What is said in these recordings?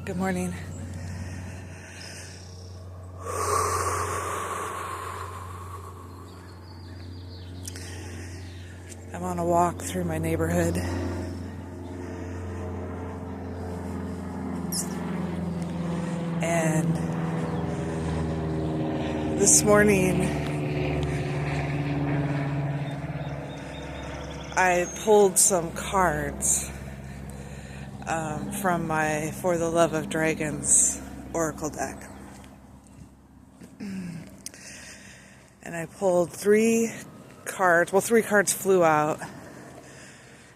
Good morning. I'm on a walk through my neighborhood. And this morning, I pulled some cards from my For the Love of Dragons Oracle deck. And I pulled 3 cards. Well, 3 cards flew out,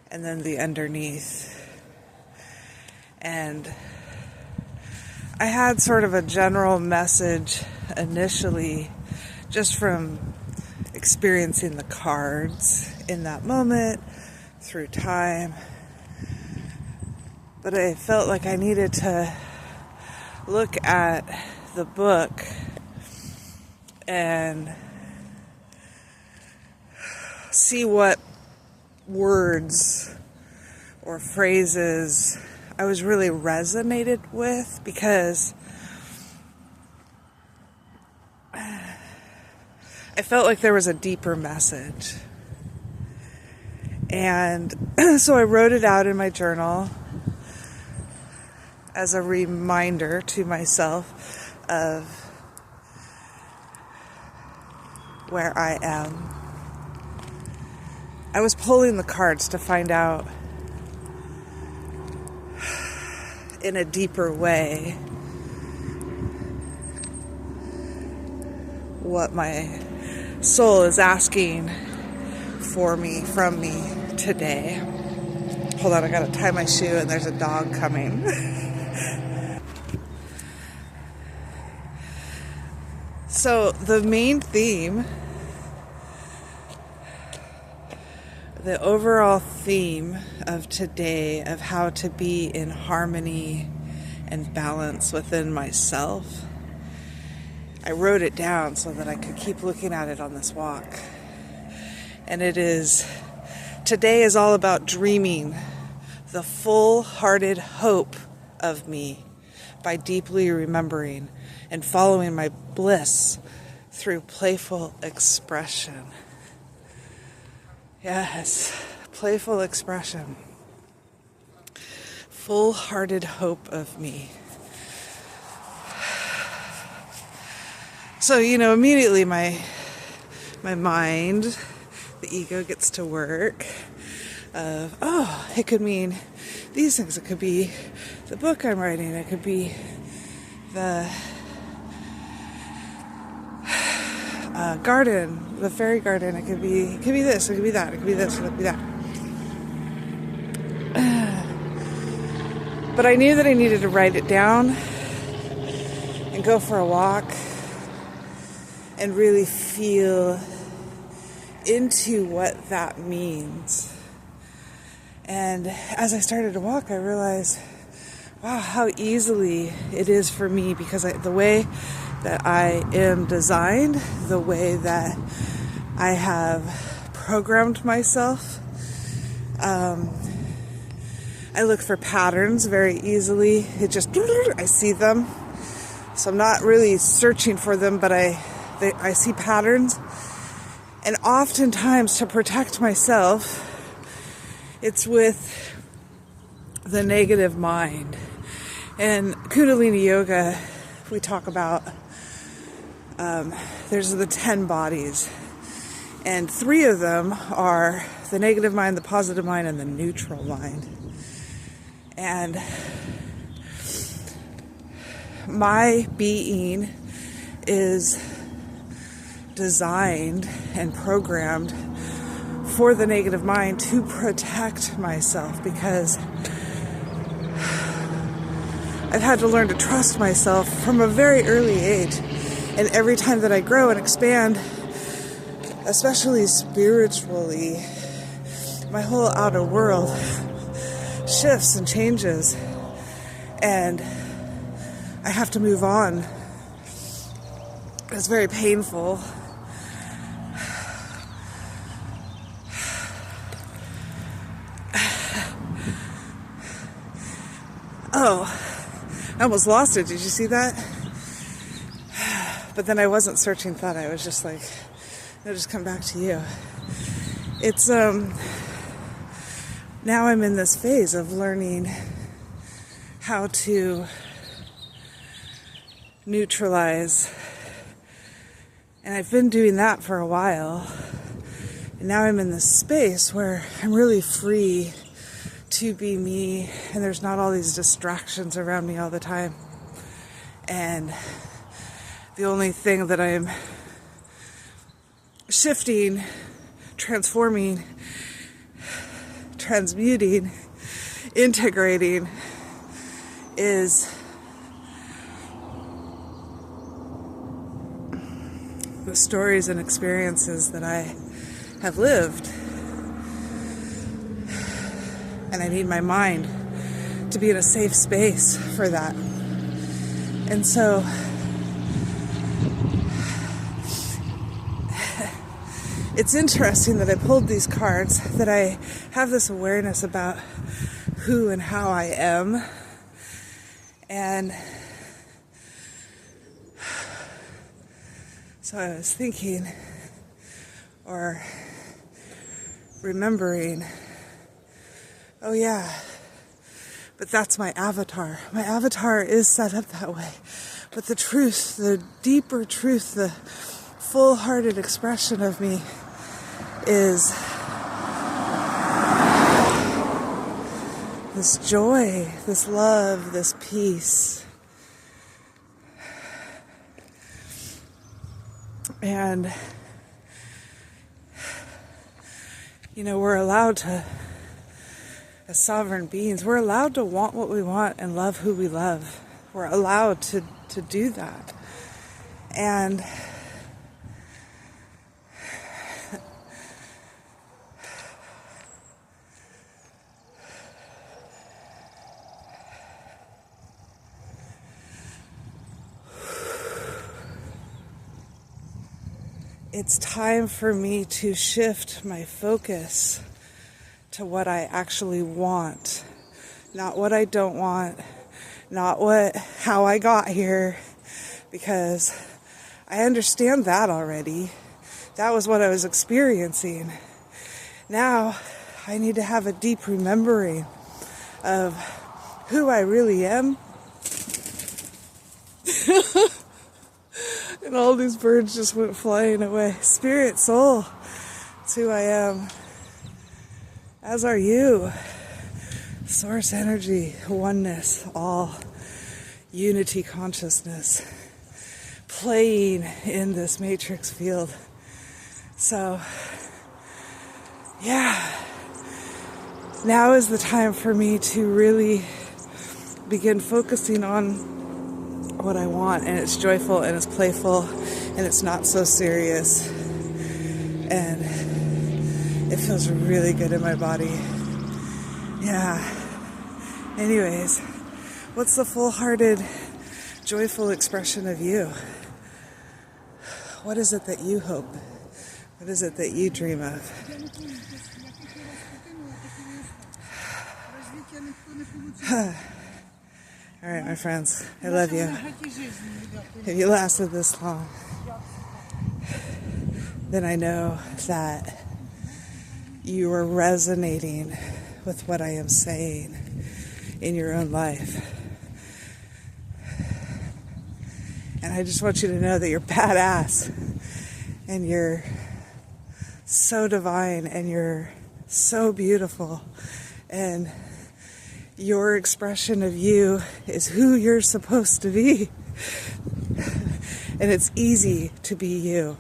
and then the underneath. And I had sort of a general message initially, just from experiencing the cards in that moment, through time. But I felt like I needed to look at the book and see what words or phrases I was really resonated with, because I felt like there was a deeper message. And so I wrote it out in my journal as a reminder to myself of where I am. I was pulling the cards to find out in a deeper way what my soul is asking for me, from me today. Hold on, I gotta tie my shoe and there's a dog coming. So the main theme, the overall theme of today, of how to be in harmony and balance within myself, I wrote it down so that I could keep looking at it on this walk. And it is, today is all about dreaming the full-hearted hope of me by deeply remembering and following my bliss through playful expression. Yes, playful expression. Full-hearted hope of me. So, immediately my mind, the ego, gets to work of, it could mean these things. It could be the book I'm writing. It could be the garden, the fairy garden. It could be this, it could be that, it could be this, it could be that. But I knew that I needed to write it down and go for a walk and really feel into what that means. And as I started to walk, I realized, wow, how easily it is for me, because the way that I am designed, the way that I have programmed myself, I look for patterns very easily. I see them. So I'm not really searching for them, but I see patterns. And oftentimes, to protect myself, it's with the negative mind. And Kundalini Yoga, we talk about, there's the 10 bodies. And 3 of them are the negative mind, the positive mind, and the neutral mind. And my being is designed and programmed for the negative mind to protect myself, because I've had to learn to trust myself from a very early age. And every time that I grow and expand, especially spiritually, my whole outer world shifts and changes, and I have to move on. It's very painful. I almost lost it. Did you see that? But then I wasn't searching thought. I was just like, I'll just come back to you. It's, now I'm in this phase of learning how to neutralize. And I've been doing that for a while. And now I'm in this space where I'm really free to be me, and there's not all these distractions around me all the time. And the only thing that I'm shifting, transforming, transmuting, integrating is the stories and experiences that I have lived. And I need my mind to be in a safe space for that. And so it's interesting that I pulled these cards, that I have this awareness about who and how I am. And so I was thinking, or remembering, oh yeah, but that's my avatar. My avatar is set up that way. But the truth, the deeper truth, the full-hearted expression of me is this joy, this love, this peace. And, you know, we're allowed to, as sovereign beings, we're allowed to want what we want and love who we love. We're allowed to do that. And it's time for me to shift my focus to what I actually want, not what I don't want, not how I got here, because I understand that already. That was what I was experiencing. Now I need to have a deep remembering of who I really am. And all these birds just went flying away. Spirit, soul, it's who I am. As are you. Source energy, oneness, all. Unity consciousness. Playing in this matrix field. So, yeah. Now is the time for me to really begin focusing on what I want, and it's joyful and it's playful and it's not so serious, and it feels really good in my body. Yeah. Anyways, what's the full-hearted, joyful expression of you? What is it that you hope? What is it that you dream of? All right, my friends, I love you. If you lasted this long, then I know that you are resonating with what I am saying in your own life. And I just want you to know that you're badass, and you're so divine, and you're so beautiful, and your expression of you is who you're supposed to be. And it's easy to be you.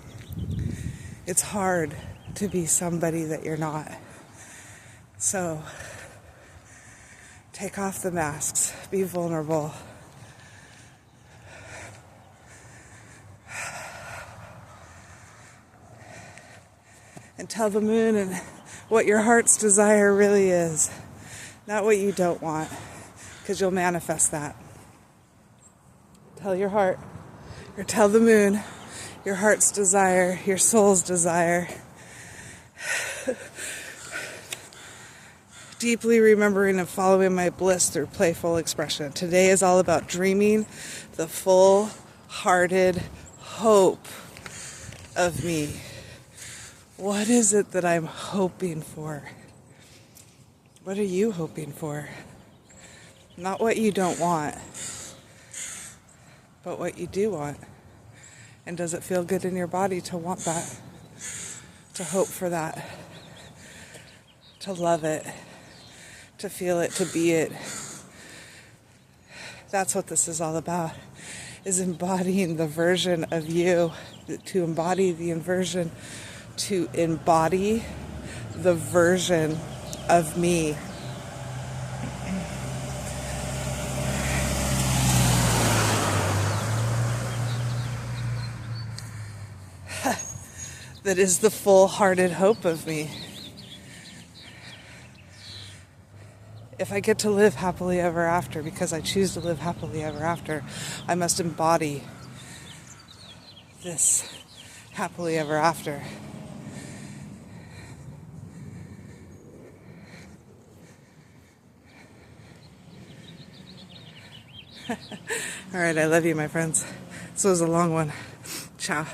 It's hard to be somebody that you're not. So take off the masks. Be vulnerable. And tell the moon and what your heart's desire really is. Not what you don't want, because you'll manifest that. Tell your heart, or tell the moon, your heart's desire, your soul's desire. Deeply remembering and following my bliss through playful expression. Today is all about dreaming the full-hearted hope of me. What is it that I'm hoping for? What are you hoping for? Not what you don't want, but what you do want. And does it feel good in your body to want that? To hope for that? To love it? To feel it? To be it? That's what this is all about, is embodying the version of you, to embody the inversion, to embody the version of me. That is the full-hearted hope of me. If I get to live happily ever after, because I choose to live happily ever after, I must embody this happily ever after. All right, I love you, my friends. This was a long one. Ciao.